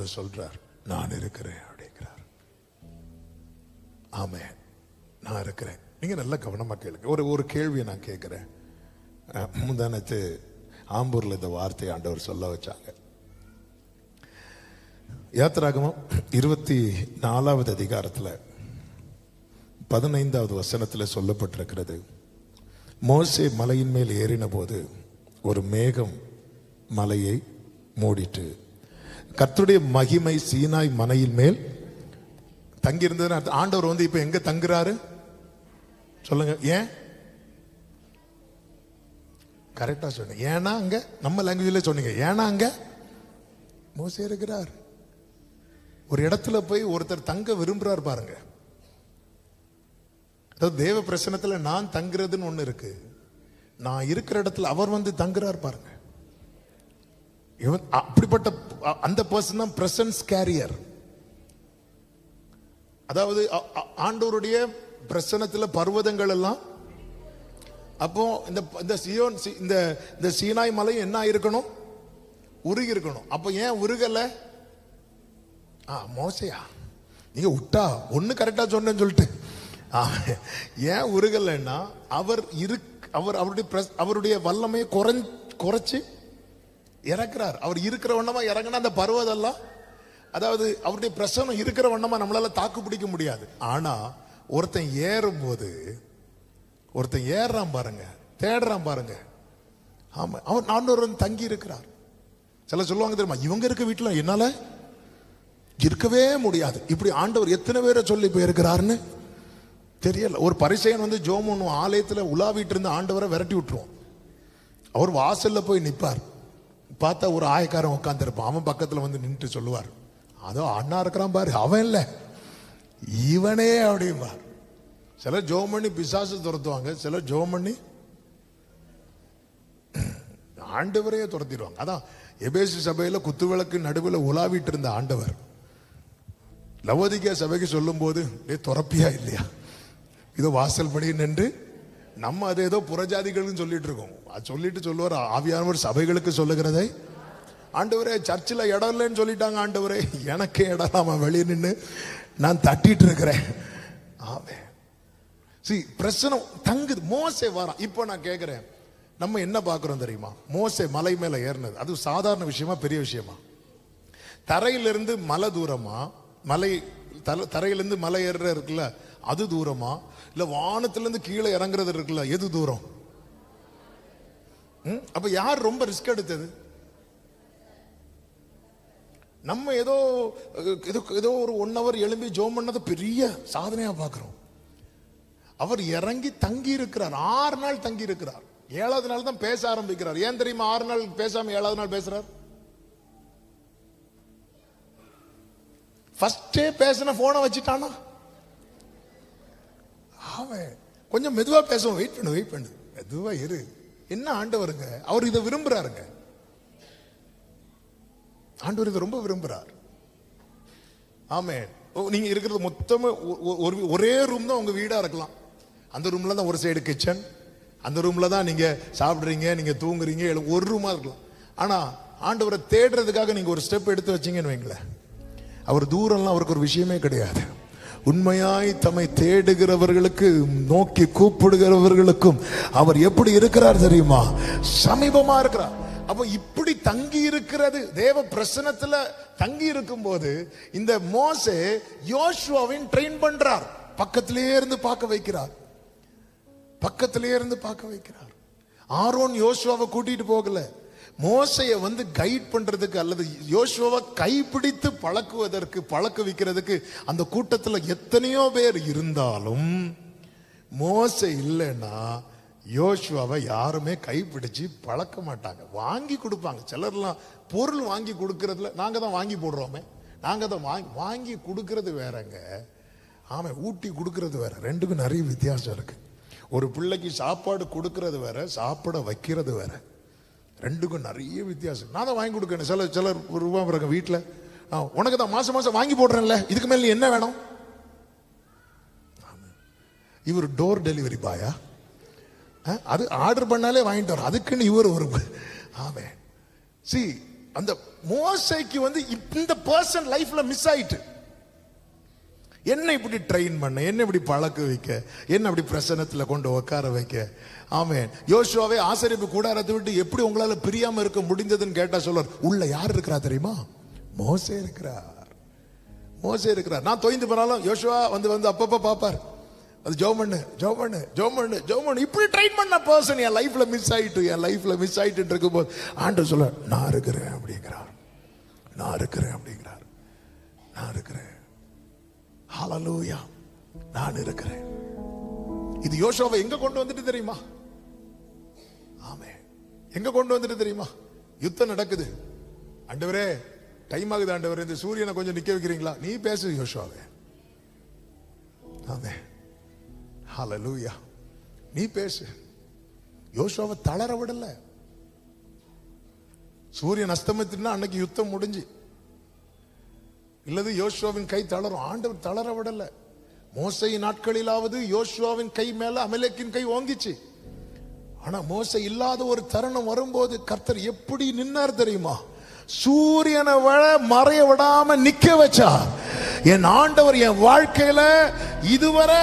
ஆண்டவர் சொல்றார், நான் இருக்கிறேன் அப்படிங்கிறார். ஆமே, நான் இருக்கிறேன். நீங்க நல்லா கவனமா கேளுங்க. ஒரு கேள்வியை நான் கேட்கிறேன். முந்தானத்து ஆம்பூர்ல இந்த வார்த்தையை ஆண்டவர் சொல்ல வச்சாங்க. யாத்திராகமம் 24வது அதிகாரத்துல 15வது வசனத்துல சொல்லப்பட்டிருக்கிறது, மோசே மலையின் மேல் ஏறின போது ஒரு மேகம் மலையை மூடிட்டு, கர்த்தருடைய மகிமை சீனாய் மலையின் மேல் தங்கியிருந்தது. ஆண்டவர் வந்து இப்ப எங்க தங்குறாரு சொல்லுங்க? ஏன்? கரெக்டா சொன்னீங்க. ஏன்னா அங்க, நம்ம லாங்குவேஜ்ல சொன்னீங்க, ஏன்னா அங்க மோசே இருக்கிறார். ஒரு இடத்துல போய் ஒருத்தர் தங்க விரும்புறார் பாருங்க. அதாவது தேவ பிரசன்னத்துல நான் தங்குறதுன்னு ஒண்ணு இருக்கு, நான் இருக்கிற இடத்துல அவர் வந்து தங்குறார் பாருங்க. அப்படிப்பட்ட அந்த பர்சன் தான் பிரசன்ஸ் கேரியர். அதாவது ஆண்டவருடைய பிரசன்னத்துல பர்வதங்கள் எல்லாம், அப்போ இந்த சியோன் இந்த சீனாய் மலை என்ன இருக்கணும்? உருகி இருக்கணும். அப்ப ஏன் உருகல? மோசையா நீங்க விட்டா ஒண்ணு கரெக்டா சொன்னேன்னு சொல்லிட்டு, ஏன் உருகலைன்னா அவருடைய வல்லமையை குறைச்சு இறக்குறார். அவர் இருக்கிற வண்ணமா இறங்கினா அந்த பருவதெல்லாம், அதாவது அவருடைய பிரசனம் இருக்கிற வண்ணமா நம்மளால தாக்கு பிடிக்க முடியாது. ஆனா ஒருத்தன் ஏறும்போது, ஒருத்தன் ஏறான் பாருங்க, தேடுறான் பாருங்க. ஆமா, அவர் ஆண்டவர் தங்கி இருக்கிறார். சில சொல்லுவாங்க தெரியுமா, இவங்க இருக்க வீட்டுல என்னால இருக்கவே முடியாது. இப்படி ஆண்டவர் எத்தனை பேரை சொல்லி போயிருக்கிறாருன்னு தெரியல. ஒரு பரிசேயன் வந்து ஜோம் பண்ணுவோம், ஆலயத்துல உலாவிட்டு இருந்த ஆண்டவரை விரட்டி விட்டுருவோம். அவர் வாசல்ல போய் நிற்பார், பார்த்தா ஒரு ஆயக்காரன் உட்காந்துருப்பான். அவன் பக்கத்துல வந்து நின்று சொல்லுவார், அதோ அண்ணா இருக்கிறான் பாரு, அவன் இல்ல இவனே அப்படிம்பார். சிலர் ஜோம் பண்ணி பிசாசு துரத்துவாங்க, சிலர் ஜோம் பண்ணி ஆண்டவரையே துரத்திடுவாங்க. அதான் எபேசு சபையில குத்துவிளக்கு நடுவில் உலாவிட்டு இருந்த ஆண்டவர் லவோதிகேயா சபைக்கு சொல்லும் போது, துறப்பியா இல்லையா, இதோ வாசல் படி நின்று, நம்ம அதை ஏதோ புறஜாதிகள்னு சொல்லிட்டு இருக்கோம். அது சொல்லிட்டு சொல்லுவார், ஆவியானவர் சபைகளுக்கு சொல்லுகிறதை, ஆண்டவரே சர்ச்சில் இடம் இல்லைன்னு சொல்லிட்டாங்க, ஆண்டவரே எனக்கே இடம், நாம வெளியே நின்று நான் தட்டிட்டு இருக்கிறேன். ஆமே, பிரச்சனை தங்குது. மோசே வரான். இப்போ நான் கேட்கிறேன், நம்ம என்ன பார்க்கிறோம் தெரியுமா? மோசே மலை மேல ஏறினது அது சாதாரண விஷயமா, பெரிய விஷயமா? தரையிலிருந்து மலை தூரமா, மலை தரையிலிருந்து மலை ஏறுற இருக்குல்ல அது தூரமா, இல்ல வானத்திலிருந்து கீழே இறங்குறது இருக்குல்ல எது தூரம்? அப்ப யார் ரொம்ப ரிஸ்க் எடுத்தது? நம்ம ஏதோ ஒரு 1 hour எழும்பி ஜோம் பண்ணது பெரிய சாதனையா பார்க்கிறோம். அவர் இறங்கி தங்கி இருக்கிறார். 6 நாள் தங்கி இருக்கிறார். 7வது நாள் தான் பேச ஆரம்பிக்கிறார். ஏன் தெரியுமா 6 நாள் பேசாம 7வது நாள் பேசுறார்? ஃபர்ஸ்டே பேசின போனை வச்சுட்டானா? அவன் கொஞ்சம் மெதுவா பேசுவோம், வெயிட் பண்ணு மெதுவா இரு. என்ன ஆண்டவருங்க, அவர் இதை விரும்புறாருங்க. ஆண்டவர் இதை ரொம்ப விரும்புறார். ஆமே, நீங்க இருக்கிறது மொத்தமா ஒரே ரூம் தான் உங்க வீடா இருக்கலாம். அந்த ரூம்ல தான் ஒரு சைடு கிச்சன், அந்த ரூம்ல தான் நீங்க சாப்பிடுறீங்க, நீங்க தூங்குறீங்க, ஒரு ரூமா இருக்கலாம். ஆனா ஆண்டவரை தேடுறதுக்காக நீங்க ஒரு ஸ்டெப் எடுத்து வச்சீங்கன்னு வைங்களேன், அவர் தூரம்லாம் அவருக்கு ஒரு விஷயமே கிடையாது. உண்மையாய் தம்மை தேடுகிறவர்களுக்கு, நோக்கி கூப்பிடுகிறவர்களுக்கும் அவர் எப்படி இருக்கிறார் தெரியுமா? சமீபமா இருக்கிறார். அப்ப இப்படி தங்கி இருக்கிறது, தேவ பிரசன்னத்துல தங்கி இருக்கும் போது இந்த மோசே யோசுவாவின் ட்ரெயின் பண்றார். பக்கத்திலேயே இருந்து பார்க்க வைக்கிறார். ஆரோன் யோசுவாவை கூட்டிட்டு போகல, மோசையை வந்து கைட் பண்றதுக்கு அல்லது யோசுவாவை கைப்பிடித்து பழக்க வைக்கிறதுக்கு அந்த கூட்டத்துல எத்தனையோ பேர் இருந்தாலும் மோசை இல்லைன்னா யோசுவாவை யாருமே கைப்பிடிச்சு பழக்க மாட்டாங்க. வாங்கி கொடுப்பாங்க. சிலர்லாம் பொருள் வாங்கி கொடுக்கறதுல, நாங்க தான் வாங்கி போடுறோமே, நாங்க தான் வாங்கி கொடுக்கறது வேறங்க, ஆமா ஊட்டி கொடுக்கறது வேற. ரெண்டுக்கும் நிறைய வித்தியாசம் இருக்கு. ஒரு பிள்ளைக்கு சாப்பாடு கொடுக்கறது வேற, சாப்பிட வைக்கிறது வேற. ரெண்டுக்கும் நிறைய வித்தியாசம். நான் தான் வாங்கி கொடுக்கணும். சிலர் ரூபா பிறகு வீட்டில், உனக்கு தான் மாசம் மாசம் வாங்கி போடுறேன்ல, இதுக்கு மேல நீ என்ன வேணும்? இவர் டோர் டெலிவரி பாயா? அது ஆர்டர் பண்ணாலே வாங்கிட்டு வர, அதுக்குன்னு இவர் ஒரு ஆமே. அந்த மோசேக்கு வந்து இந்த பர்சன் லைஃப்ல மிஸ் ஆயிட்டு. என்ன இப்படி ட்ரெயின் பண்ண, என்ன இப்படி பழக்க வைக்க, என்ன அப்படி பிரசன்னத்துல கொண்டு உட்கார வைக்க. ஆமென். யோசுவாவே ஆசரிப்பு கூடாரத்தை விட்டு எப்படி உங்களால பிரியாம இருக்க முடிந்ததுன்னு கேட்டா சொல்றார், உள்ள யார் இருக்கிறா தெரியுமா? மோசே இருக்கிறார், மோசே இருக்கிறார். நான் தொய்ந்து போனாலும் யோசுவா வந்து அப்பப்ப பாப்பார், அது ஜெபம் பண்ணு ஜெபம் பண்ணு ஜெபம் பண்ணு ஜெபம் பண்ணு. இப்படி ட்ரெயின் பண்ண பர்சன் என் லைஃப்ல மிஸ் ஆயிட்டு இருக்கும்போது ஆண்டவர் சொல்ல, நான் இருக்கிறேன் அப்படிங்கிறார், நான் இருக்கிறேன் அப்படிங்கிறார், நான் இருக்கிறேன். ஹல்லேலூயா, நான் இருக்கிறேன். இது யோசுவாவை எங்க கொண்டு வந்துட்டு தெரியுமா? ஆமென். எங்க கொண்டு வந்துட்டு தெரியுமா? யுத்தம் நடக்குது. ஆண்டவரே டைம் ஆகுது ஆண்டவரே, இந்த சூரியனை கொஞ்சம் நிக்க வைக்கிறீங்களா? நீ பேசு யோசுவாவே. ஆமென். ஹல்லேலூயா, நீ பேசு. யோசுவாவை தளர விடல. சூரியன் அஸ்தமித்துனா அன்னைக்கு யுத்தம் முடிஞ்சு, இல்லது யோசுவாவின் கை தளரும். ஆண்டவர் தளர விடல. மோசையின் நாட்களிலாவது யோசுவாவின் கை மேல அமலேக்கின் கை ஓங்கிச்சு. ஆனா மோசை இல்லாத ஒரு தருணம் வரும்போது கர்த்தர் எப்படி நின்னார் தெரியுமா? சூரியனை மறைய விடாம நிக்க வச்சார். என் ஆண்டவர் என் வாழ்க்கையில இதுவரை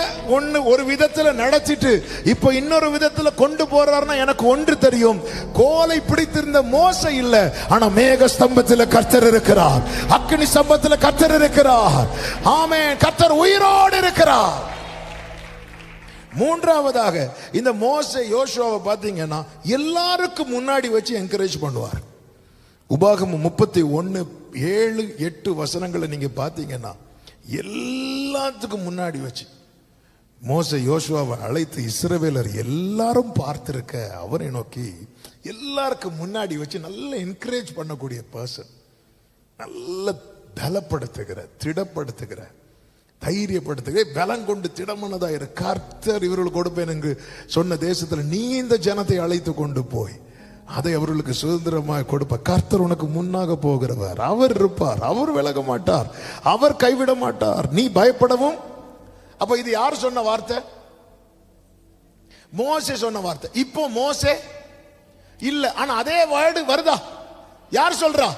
ஒரு விதத்துல நடத்திட்டு இப்ப இன்னொரு விதத்துல கொண்டு போறாருன்னா எனக்கு ஒன்று தெரியும், கோலை பிடித்திருந்த மோசை இல்ல, ஆனா மேக ஸ்தம்பத்துல கர்த்தர் இருக்கிறார், அக்கினி ஸ்தம்பத்துல கர்த்தர் இருக்கிறார். ஆமென். கர்த்தர் உயிரோடு இருக்கிறார். மூன்றாவதாக இந்த மோசே யோசுவாவை பாத்தீங்கன்னா எல்லாருக்கும் முன்னாடி வச்சு என்கரேஜ் பண்ணுவார். உபாகமம் 31:7-8 வசனங்களை நீங்க பாத்தீங்கன்னா எல்லாத்துக்கும் முன்னாடி வச்சு மோசே யோசுவாவை அழைத்து இஸ்ரவேலர் எல்லாரும் பார்த்திருக்க அவரை நோக்கி எல்லாருக்கும் முன்னாடி வச்சு நல்ல என்கரேஜ் பண்ணக்கூடிய பர்சன், நல்ல பலப்படுத்துகிற, திடப்படுத்துகிற, தைரியப்படுத்துகிற, பலம் கொண்டு திடமனதாயிரு, கர்த்தர் இவர்களுக்கு கொடுப்பேன் என்று சொன்ன தேசத்துல நீ இந்த ஜனத்தை அழைத்து கொண்டு போய் அதை அவர்களுக்கு சுதந்திரமாக கொடுப்ப. கர்த்தர் உனக்கு முன்னாக போகிறவர், அவர் இருப்பார், அவர் விலக மாட்டார், அவர் கைவிட மாட்டார், நீ பயப்படவும். அப்ப இது யார் சொன்ன வார்த்தை? மோசே சொன்ன வார்த்தை. இப்போ மோசே இல்ல, ஆனா அதே வேர்டு வருதா? யார் சொல்றா?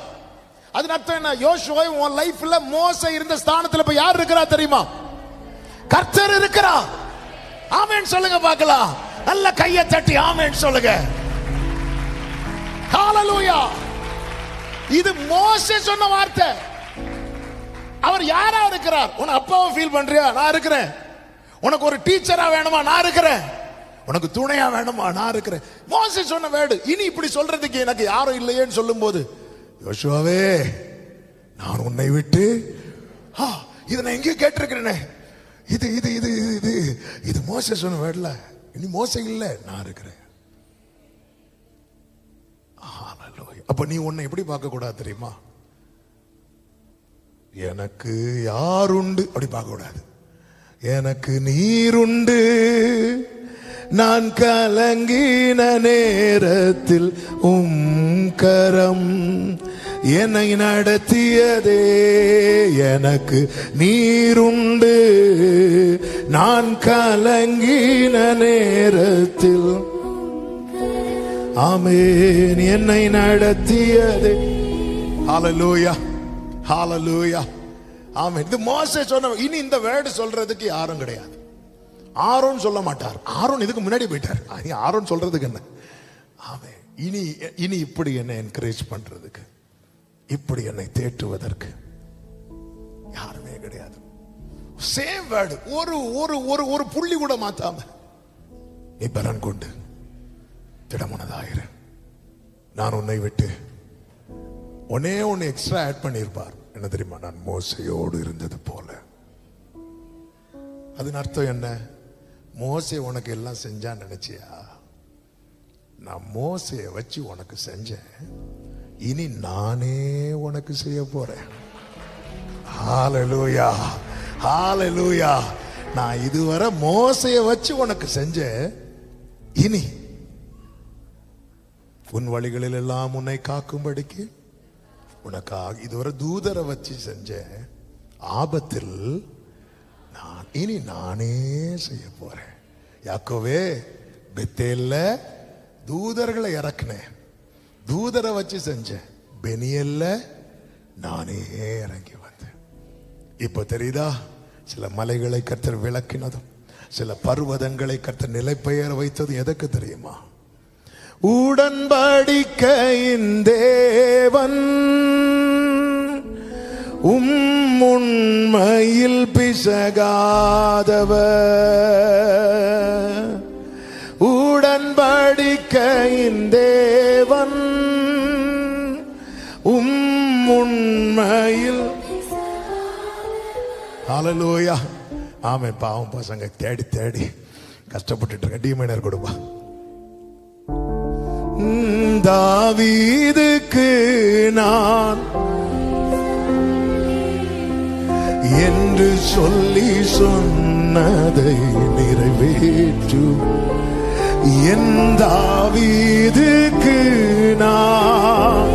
அது அர்த்தம் என்ன? யோசுவா உன் லைஃப்ல மோசே இருந்த ஸ்தானத்துல இப்ப யார் இருக்கிறா தெரியுமா? கர்த்தர் இருக்கிறா. ஆமென் சொல்லுங்க பார்க்கலாம். நல்ல கையை தட்டி ஆமென் சொல்லுங்க. ஹல்லேலூயா. இது மோசே சொன்ன வார்த்தை. அவர் யாரா இருக்கிறார்? உன் அப்பாவை ஃபீல் பண்றியா? நான் இருக்கிறேன். உனக்கு ஒரு டீச்சரா வேணுமா? நான் இருக்கிறேன். உனக்கு துணையா வேணுமா? நான் இருக்கிறேன். மோசே சொன்ன வேர்டு. இனி இப்படி சொல்றதுக்கு எனக்கு யாரும் இல்லையேன்னு சொல்லும் போது, யோசுவாவே நான் உன்னை விட்டு, இதை நான் எங்கேயும் கேட்டிருக்கிறேனே, இது இது இது இது இது மோசே சொன்ன வேர்டுல. இனி மோசே இல்லை, நான் இருக்கிறேன். அப்ப நீ உன்னை எப்படி பார்க்க கூடாது தெரியுமா? எனக்கு யாருண்டு அப்படி பார்க்க கூடாது. எனக்கு நீருண்டு, நான் கலங்கின நேரத்தில் கரம் என்னை நடத்தியதே. எனக்கு நீருண்டு, நான் கலங்கின நேரத்தில் ஆமென் என்னை நடத்தியதே. ஹல்லேலூயா, ஹல்லேலூயா, ஆமென். இது மோசே சொன்ன. இனி இந்த வேர்டு சொல்றதுக்கு யாரும் கிடையாது. ஆரோன் சொல்ல மாட்டார். ஆரோன் இதுக்கு முன்னாடி போயிட்டார். ஆரோன் சொல்றதுக்கு என்ன? ஆமென். இனி இப்படி என்னை என்கரேஜ் பண்றதுக்கு, இப்படி என்னை தேற்றுவதற்கு யாருமே கிடையாது. சேம் வேர்டு, ஒரு ஒரு ஒரு ஒரு புள்ளி கூட மாத்தாம நீ பலன் கொண்டு திடமனதாயிரு. நான் உன்னை விட்டு ஒன்னே ஒன்னு எக்ஸ்ட்ரா ஆட் பண்ணியிருப்பார். என்ன தெரியுமா? நான் மோசையோடு இருந்தது போல. அதன் அர்த்தம் என்ன? மோசே உனக்கு எல்லாம் செஞ்சான்னு நினைச்சியா? நான் மோசையை வச்சு உனக்கு செஞ்சேன், இனி நானே உனக்கு செய்ய போறேன். ஹல்லேலூயா, ஹல்லேலூயா. நான் இதுவரை மோசையை வச்சு உனக்கு செஞ்சேன், இனி உன் வழிகளில் எல்லாம் உன்னை காக்கும்படிக்கு உனக்கு இதுவரை தூதரை வச்சு செஞ்ச ஆபத்தில் நான் இனி நானே செய்ய போறேன். யாக்கோவே, பெத்தேல்ல தூதர்களை இறக்குனேன், தூதரை வச்சு செஞ்சேன். பெனியல்ல நானே இறங்கி வந்தேன். இப்ப தெரியுதா, சில மலைகளை கர்த்தர் விளக்கினதும் சில பர்வதங்களை கர்த்தர் நிலைப்பெயர வைத்ததும் எதற்கு தெரியுமா? உடன்படிக்கையின் தேவன் உண்மையில் பிசகாதவர். உடன்படிக்கையின் தேவன் உண்மையில். ஹல்லேலூயா. ஆமென். பாவம் பசங்க தேடி தேடி கஷ்டப்பட்டு இருக்க. டி மைனர் கொடுப்பா. தாவீதுக்கு நான் என்று சொல்லி சொன்னதை நிறைவேற்று. என் தாவீதுக்கு நான்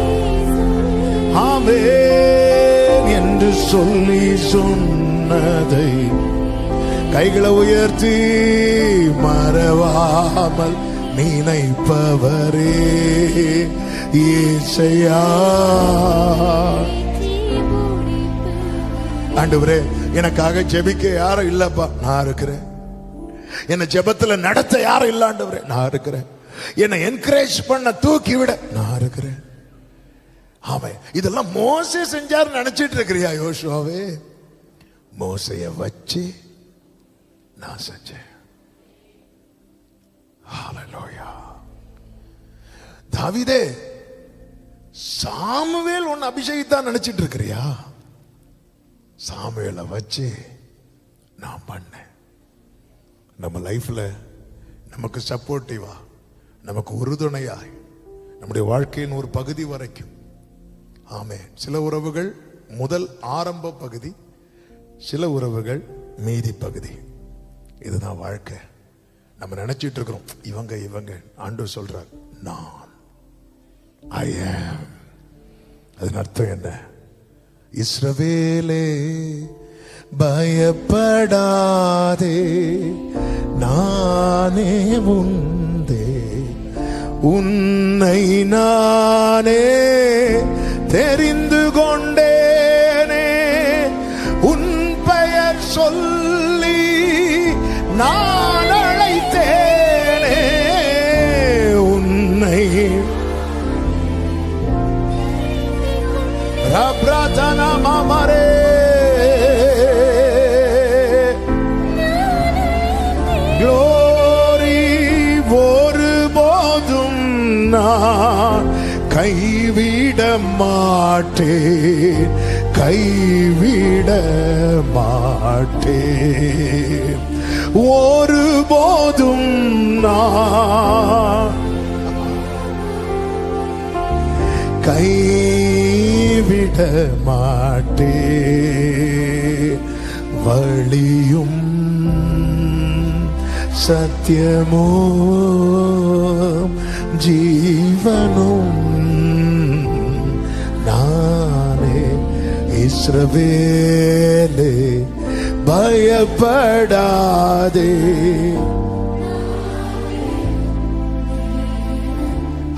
ஆமென் என்று சொல்லி சொன்னதை கைகளை உயர்த்தி மறவாமல் நினைப்பவரே இயேசையா. ஆண்டவரே, எனக்காக ஜெபிக்க யாரும் இல்லப்பா, நான் இருக்கிறேன். என்னை ஜெபத்துல நடத்த யாரும் இல்ல ஆண்டவரே, நான் இருக்கிறேன். என்னை என்கரேஜ் பண்ண தூக்கி விட நான் இருக்கிறேன். ஆமென். இதெல்லாம் மோசே செஞ்சாரு நினைச்சிட்டு இருக்கிறியா யோசுவாவே? மோசைய வச்சு நான் செஞ்சேன். ஹல்லேலூயா. தாவீதே, சாமுவேல் உன்னை அபிஷேகித்தான் நினைச்சிட்டு இருக்கிறியா? சாமுவேலை வச்சு நான் பண்ணேன். நம்ம லைஃப்ல நமக்கு சப்போர்ட்டிவா, நமக்கு உறுதுணையாய், நம்முடைய வாழ்க்கையின் ஒரு பகுதி வரைக்கும். ஆமென். சில உறவுகள் முதல் ஆரம்ப பகுதி, சில உறவுகள் மீதி பகுதி. இதுதான் வாழ்க்கை. நம்ம நினைச்சிட்டு இருக்கிறோம் இவங்க இவங்க. ஆண்டவர் சொல்றார் நான் ஐ ஆம். அதன் அர்த்தம் என்ன? இஸ்ரவேலே பயப்படாதே, நானே முந்தே உன்னை நானே தெரிந்து கொண்டேனே. உன் பெயர் சொல்லி நான் அழைத்தேனே. உன்னை ரப்ரதனா மாமரே க்ளோரி. ஒருபோதும் நான் கைவிட மாட்டேன், கைவிட மாட்டேன். ஒருபோதும் நான் கைவிட மாட்டேன். வழியும் சத்தியமும் ஜீவனும் நானே. இஸ்ரவேலே பயப்படாதே.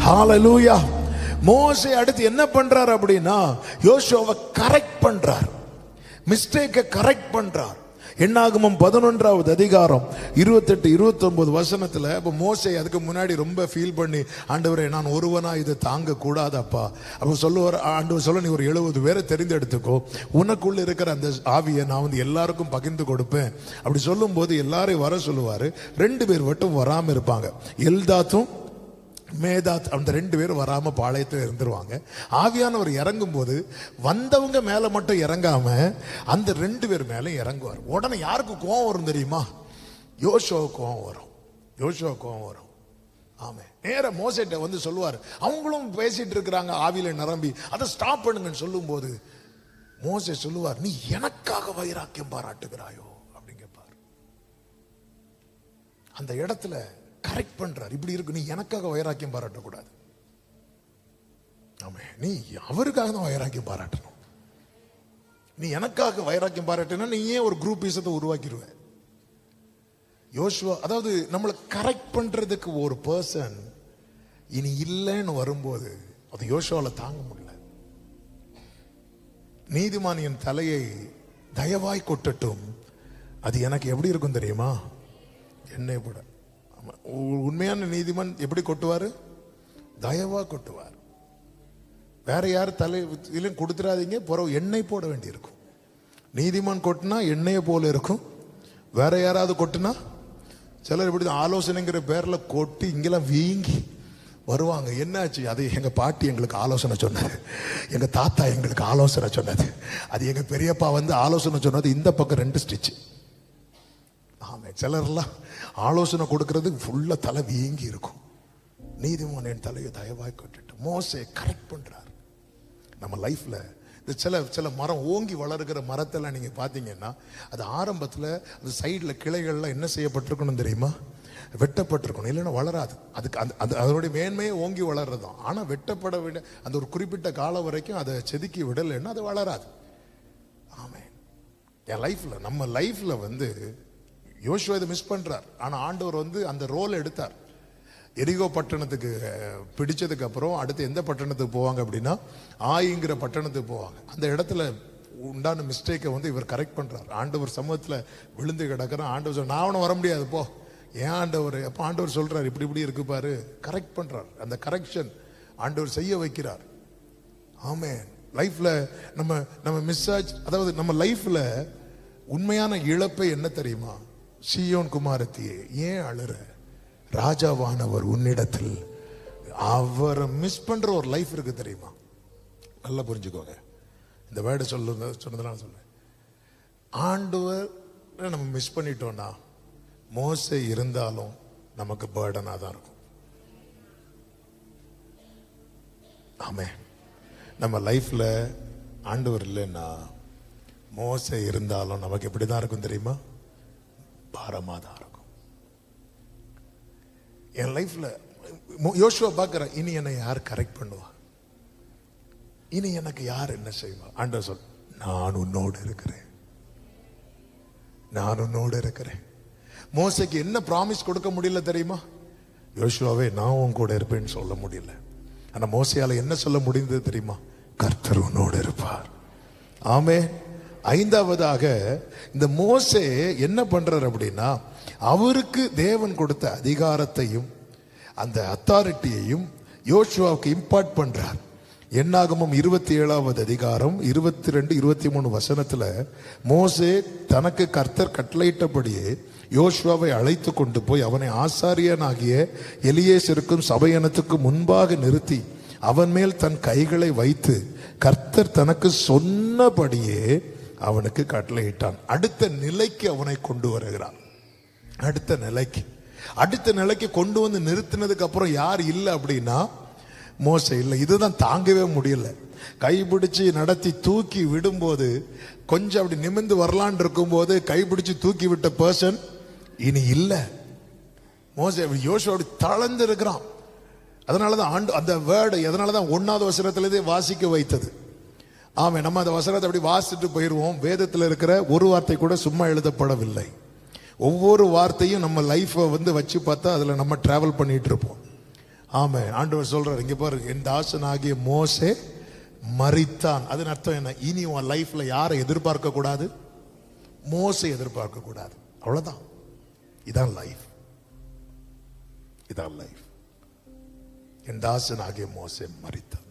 ஹல்லேலூயா. மோசே அடுத்து என்ன பண்றார் அப்படின்னா, யோசுவாவை கரெக்ட் பண்றார், மிஸ்டேக்கை கரெக்ட் பண்றார். என்னாகமம் 11வது அதிகாரம் 28, 29 வசனத்துல அப்ப மோசே அதுக்கு முன்னாடி ரொம்ப ஃபீல் பண்ணி, ஆண்டவரே நான் ஒருவனா இதை தாங்க கூடாதப்பா. அப்ப சொல்லுவார், ஆண்டவர் சொல்ல, நீ ஒரு 70 பேரை தெரிந்தெடுத்துக்கோ, உனக்குள்ள இருக்கிற அந்த ஆவியை நான் எல்லாருக்கும் பகிர்ந்து கொடுப்பேன். அப்படி சொல்லும் போது எல்லாரையும் வர சொல்லுவாரு. 2 பேர் மட்டும் வராம இருப்பாங்க, எல்தாத்தும் மேதாத். அந்த 2 பேரும் வராம பாளையத்தில் இருந்துருவாங்க. ஆவியானவர் இறங்கும் போது வந்தவங்க மேல மட்டும் இறங்காம அந்த 2 பேர் மேல இறங்குவார். உடனே யாருக்கு கோவம் வரும் தெரியுமா? யோசுவாவுக்கு கோவம் வரும். யோசுவாவுக்கு கோவம் வரும். ஆமே. நேர மோசேட்ட வந்து சொல்லுவார், அவங்களும் பேசிட்டு இருக்கிறாங்க ஆவியில நிரம்பி, அதை ஸ்டாப் பண்ணுங்கன்னு சொல்லும் போது மோசே சொல்லுவார், நீ எனக்காக வைராக்கியம் பாராட்டுகிறாயோ அப்படின்னு கேட்பார். அந்த இடத்துல கரெக்ட் பண்றார். இப்படி இருக்கு, நீ எனக்காக வைராக்கியம் பாராட்டக்கூடாது. ஆமே, நீ அவருக்காக தான் வைராக்கியம் பாராட்டணும். நீ எனக்காக வைராக்கியம் பாராட்டினா நீ ஏன் ஒரு குரூப் ஈசத்தை உருவாக்கிடுவ? யோசுவா, அதாவது நம்மளை கரெக்ட் பண்றதுக்கு ஒரு பர்சன் இனி இல்லைன்னு வரும்போது அது யோசுவால தாங்க முடியல. நீதிமான் என் தலையை தயவாய் கொட்டட்டும். அது எனக்கு எப்படி இருக்கும் தெரியுமா? எண்ணெய் போட. உண்மையான நீதிமான் எப்படி கொட்டுவாரு? தயவா கொட்டுவார். வேற யாரும் தலையிலும் கொடுத்துடாதீங்க, பிறகு எண்ணெய் போட வேண்டி இருக்கும். நீதிமான் கொட்டினா எண்ணெயை போல இருக்கும். வேற யாராவது கொட்டினா சிலர் இப்படி ஆலோசனைங்கிற பேர்ல கொட்டி இங்கெல்லாம் வீங்கி வருவாங்க. என்னாச்சு? அது எங்க பாட்டி எங்களுக்கு ஆலோசனை சொன்னது, எங்க தாத்தா எங்களுக்கு ஆலோசனை சொன்னது, அது எங்க பெரியப்பா வந்து ஆலோசனை சொன்னது. இந்த பக்கம் 2 ஸ்டிச். ஆமா, சிலர்லாம் ஆலோசனை கொடுக்கறது ஃபுல்லா தலை வீங்கி இருக்கும். நீதிமான் என் தலையை தயவாய் கொட்டுட்டு மோசே கரெக்ட் பண்றார். நம்ம லைஃப்ல சில மரம் ஓங்கி வளர்கிற மரத்தெல்லாம் நீங்க பாத்தீங்கன்னா அது ஆரம்பத்துல அது சைடுல கிளைகள்லாம் என்ன செய்யப்பட்டிருக்கணும் தெரியுமா? வெட்டப்பட்டிருக்கணும், இல்லைன்னா வளராது. அதுக்கு அதனுடைய மேன்மையை ஓங்கி வளர்றதும். ஆனா வெட்டப்பட விட அந்த ஒரு குறிப்பிட்ட காலம் வரைக்கும் அதை செதுக்கி விடலைன்னா அது வளராது. ஆமே, என் லைஃப்ல நம்ம லைஃப்ல வந்து யோசுவா இதை மிஸ் பண்றார். ஆனா ஆண்டவர் வந்து அந்த ரோல் எடுத்தார். எரிகோ பட்டணத்துக்கு பிடிச்சதுக்கு அப்புறம் அடுத்து எந்த பட்டணத்துக்கு போவாங்க அப்படின்னா ஆயிங்கிற பட்டணத்துக்கு போவாங்க. அந்த இடத்துல உண்டான மிஸ்டேக்கை வந்து இவர் கரெக்ட் பண்றார். ஆண்டவர் சமூகத்துல விழுந்து கிடக்கிறான். ஆண்டவர் சொல்ற, நான் அவனை வர முடியாது போ. ஏன் ஆண்டவர்? அப்ப ஆண்டவர் சொல்றாரு, இப்படி இப்படி இருக்கு பாரு. கரெக்ட் பண்றார். அந்த கரெக்ஷன் ஆண்டவர் செய்ய வைக்கிறார். ஆமே, லைஃப்ல நம்ம மிஸ் ஆச்சு. அதாவது நம்ம லைஃப்ல உண்மையான இழப்பை என்ன தெரியுமா? சீயோன் குமாரத்தியே, ஏன் அழுற? ராஜாவானவர் உன்னிடத்தில். அவரை மிஸ் பண்ற ஒரு லைஃப் இருக்கு தெரியுமா? நல்லா புரிஞ்சுக்கோங்க. இந்த வேர்டு சொன்னதுனால சொல்றேன். ஆண்டவர் நம்ம மிஸ் பண்ணிட்டோம்னா மோசே இருந்தாலும் நமக்கு பேர்டனா தான் இருக்கும். ஆமே, நம்ம லைஃப்ல ஆண்டவர் இல்லைன்னா மோசே இருந்தாலும் நமக்கு எப்படிதான் இருக்கும் தெரியுமா? பாரமா தான் இருக்கும். என் லைஃப்ல யோசுவா பார்க்கிற, இனி என்னை யார் கரெக்ட் பண்ணுவா? இனி எனக்கு யார் என்ன செய்வா? ஆண்டவர் சொல், நான் உன்னோடு இருக்கிறேன், நான் உன்னோடு இருக்கிறேன். மோசைக்கு என்ன ப்ராமிஸ் கொடுக்க முடியல தெரியுமா? யோசுவாவே நான் உன் கூட இருப்பேன்னு சொல்ல முடியல. ஆனா மோசையால என்ன சொல்ல முடிந்தது தெரியுமா? கர்த்தர் உன்னோடு இருப்பார். ஆமே. 5வதாக இந்த மோசே என்ன பண்றார் அப்படின்னா, அவருக்கு தேவன் கொடுத்த அதிகாரத்தையும் அந்த அத்தாரிட்டியையும் யோசுவாவுக்கு இம்பார்ட் பண்றார். என்னாகமம் 27வது அதிகாரம் 22, 23 வசனத்துல மோசே தனக்கு கர்த்தர் கட்டளையிட்டபடியே யோசுவாவை அழைத்து கொண்டு போய் அவனை ஆசாரியனாகிய எலியேசருக்கும் சபையனத்துக்கு முன்பாக நிறுத்தி அவன் மேல் தன் கைகளை வைத்து கர்த்தர் தனக்கு சொன்னபடியே அவனுக்கு கட்டளையிட்டான். அடுத்த நிலைக்கு அவனை கொண்டு வருகிறான். அடுத்த நிலைக்கு கொண்டு வந்து நிறுத்தினதுக்கு அப்புறம் யார் இல்லை அப்படின்னா மோசே இல்லை. இதுதான் தாங்கவே முடியல. கைபிடிச்சு நடத்தி தூக்கி விடும்போது கொஞ்சம் அப்படி நிமிர்ந்து வரலான் இருக்கும் போது கைபிடிச்சு தூக்கி விட்ட பர்சன் இனி இல்லை. மோசே யோசுவா அப்படி தளர்ந்து இருக்கிறான். அதனாலதான் அந்த வேர்டு எதனாலதான் 1வது வசனத்திலே வாசிக்க வைத்தது. ஆமா, நம்ம அந்த வசனத்தை அப்படி வாசிட்டு போயிருவோம். வேதத்தில் இருக்கிற ஒரு வார்த்தை கூட சும்மா எழுதப்படவில்லை. ஒவ்வொரு வார்த்தையும் நம்ம லைஃபை வந்து வச்சு பார்த்தா அதுல நம்ம டிராவல் பண்ணிட்டு இருப்போம். ஆமா, ஆண்டவர் சொல்றாரு, இங்க பாரு, என் தாசனாகிய மோசே மரித்தான். அதன் அர்த்தம் என்ன? இனி உன் லைஃப்ல யாரை எதிர்பார்க்க கூடாது? மோசே எதிர்பார்க்க கூடாது. அவ்வளவுதான். இதான் லைஃப். என் தாசனாகிய மோசே மரித்தான்.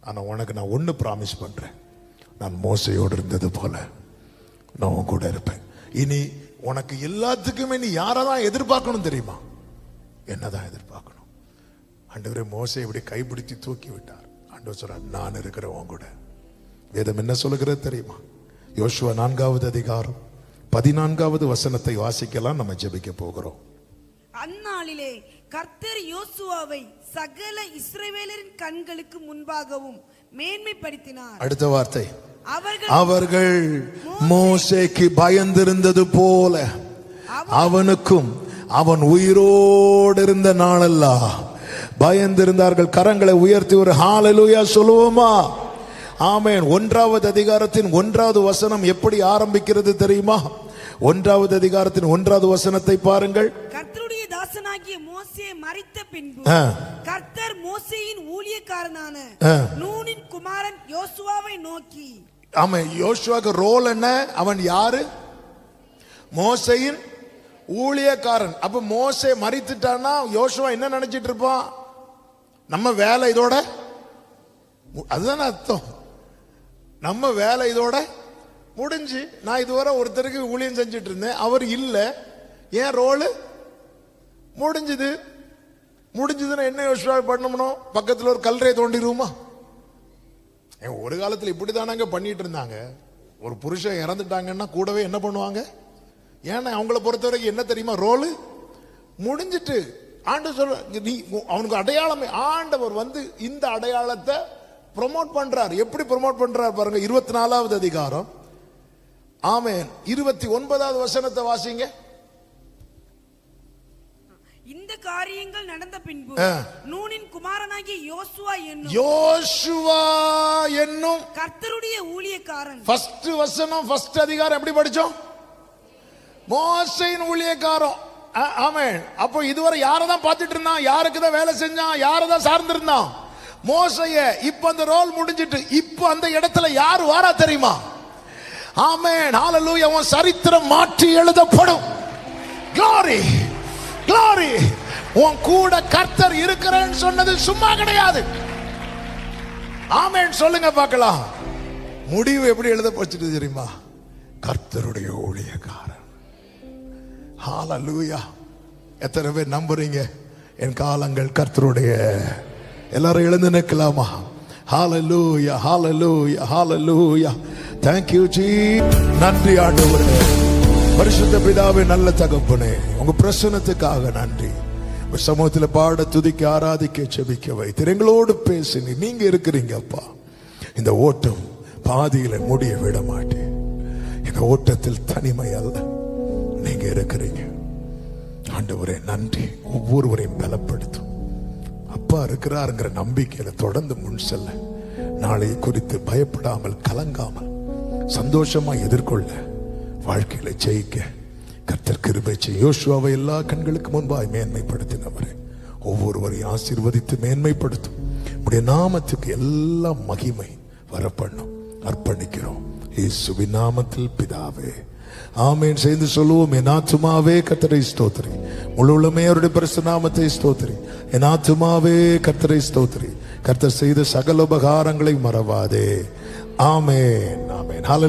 ஆனா உனக்கு நான் ஒண்ணு ப்ராமிஸ் பண்றேன், நான் மோசையோடு இருந்தது போல நான் உன் கூட இருப்பேன். இனி உனக்கு எல்லாத்துக்குமே நீ யாரதான் எதிர்பார்க்கணும் தெரியுமா? என்னதான் எதிர்பார்க்கணும். ஆண்டவரே, மோசே இப்படி கைப்பிடித்து தூக்கி விட்டார். ஆண்டவர் சொல்றார், நான் இருக்கிறேன் உன் கூட. வேதம் என்ன சொல்லுகிறது தெரியுமா? யோசுவா 4வது அதிகாரம் 14வது வசனத்தை வாசிக்கலாம். நம்ம ஜெபிக்க போகிறோம். அந்நாளிலே கர்த்தர் யோசுவாவை சகல இஸ்ரவேலரின் கண்களுக்கு முன்பாகவும் மேன்மைப்படுத்தினார். அடுத்த வார்த்தை, அவர்கள் மோசேக்கு பயந்திருந்தது போல அவனுக்கும் அவன் உயிரோடு இருந்த நாளெல்லாம் பயந்திருந்தார்கள். கரங்களை உயர்த்தி ஒரு ஹalleluya சொல்லுவோமா? ஆமென். 1வது அதிகாரத்தின் 1வது வசனம் எப்படி ஆரம்பிக்கிறது தெரியுமா? 1வது அதிகாரத்தின் 1வது வசனத்தை பாருங்கள். கர்த்தருடைய தாசனாகிய மோசே மரித்த பின்பு கர்த்தர் மோசேயின் ஊழியக்காரனான நூனின் குமாரன் யோசுவாவை நோக்கி, ஆமா, யோசுவாக்கு ரோல் என்ன? அவன் யாரு? மோசையின் ஊழியக்காரன். அப்ப மோசே மரித்துட்டான்னா யோசுவா என்ன நினைச்சிட்டு இருப்பான்? நம்ம வேலை இதோட, அதுதான் அர்த்தம். நம்ம வேலை இதோட முடிஞ்சு, நான் இதுவரை ஒருத்தருக்கு ஊழியம் செஞ்சுட்டு இருந்தேன், அவர் இல்ல, ஏன் ரோல் முடிஞ்சதுன்னா என்ன யோசுவா பண்ணணும்? பக்கத்தில் ஒரு கல்லறையை தோண்டிடுவோமா? ஒரு காலத்தில் இப்படிதானாங்க பண்ணிட்டு இருந்தாங்க. ஒரு புருஷன் இறந்துட்டாங்கன்னா கூடவே என்ன பண்ணுவாங்க? ஏன்னா அவங்கள பொறுத்த வரைக்கும் என்ன தெரியுமா? ரோல் முடிஞ்சிட்டு ஆண்டு சொல்ற, நீ அவனுக்கு அடையாளமே. ஆண்டவர் இந்த அடையாளத்தை ப்ரொமோட் பண்றார். எப்படி ப்ரொமோட் பண்றார் பாருங்க. 24வது அதிகாரம், ஆமென், 29வது வசனத்தை வாசிங்க. இந்த காரியங்கள் நடந்த பின்பு நூனின் குமாரனாகிய யோசுவா என்னும் கர்த்தருடைய ஊழியக்காரன். ஃபர்ஸ்ட் வசனம், ஃபர்ஸ்ட் அதிகாரம் எப்படி படிச்சோம்? மோசேயின் ஊழியக்காரன். ஆமென். அப்போ இதுவரை யாரதான் பார்த்துட்டு இருந்தான்? யாருக்கு தான் வேலை செஞ்சான்? யாரதான் சார்ந்து இருந்தான்? மோசைய. இப்ப அந்த ரோல் முடிஞ்சிட்டு இப்ப அந்த இடத்துல யார் வாரா தெரியுமா? ஆமென், ஹalleluya. அவன் சரித்திரம் மாற்றி எழுதப்படும். glory, glory. உன் கூட கர்த்தர் இருக்கிறேன்னு சொன்னது சும்மா கிடையாது. ஆமென் சொல்லுங்க பார்க்கலாம். முடிவு எப்படி எழுதப்பட்டது தெரியுமா? கர்த்தருடைய ஊழியக்காரன். ஹalleluya. எத்தனை பேர் நம்புறீங்க என் காலங்கள் கர்த்தருடைய? எல்லாரும் எழுந்து நிற்கலாமா? ஹalleluya, hallelujah, hallelujah. Thank you Jesus. நன்றி ஆண்டவரே. பரிசுத்த பிதாவே, நல்ல தகப்பனே, உங்க பிரசன்னத்துக்காக நன்றி. சமூகத்தில் பாட, துதிக்க, ஆராதிக்க, செபிக்க வைத்து எங்களோடு பேசி நீங்க இருக்கிறீங்க அப்பா. இந்த ஓட்டம் பாதியில முடிய விட மாட்டேன். எங்க ஓட்டத்தில் தனிமை அல்ல, நீங்க இருக்கிறீங்க ஆண்டவரே. நன்றி. ஒவ்வொருவரையும் பலப்படுத்தும் அப்பா இருக்கிறாருங்கிற நம்பிக்கையில தொடர்ந்து முன் செல்ல, நாளை குறித்து பயப்படாமல், கலங்காமல், சந்தோஷமா எதிர்கொள்ள, வாழ்க்கையில ஜெயிக்க கர்த்தர் கிருபை செய்ய. யோசுவாவை எல்லா கண்களுக்கு முன்பாய் மேன்மைப்படுத்தினவரே, ஒவ்வொருவரையும் ஆசீர்வதித்து மேன்மைப்படுத்தும். உடைய நாமத்துக்கு எல்லா மகிமை வரப்பண்ணும். அர்ப்பணிக்கிறோம் இயேசுவின் நாமத்தில் பிதாவே, ஆமென். சேர்ந்து சொல்லுவோம். என் ஆத்துமாவே கர்த்தரை ஸ்தோத்திரி, முழு உள்ளமே அவருடைய பரிசுத்த நாமத்தை ஸ்தோத்திரி. என் ஆத்துமாவே கர்த்தரை ஸ்தோத்திரி, கர்த்தர் செய்த சகல உபகாரங்களை மறவாதே. ஆமென், ஆமென். ஹல்லேலூயா.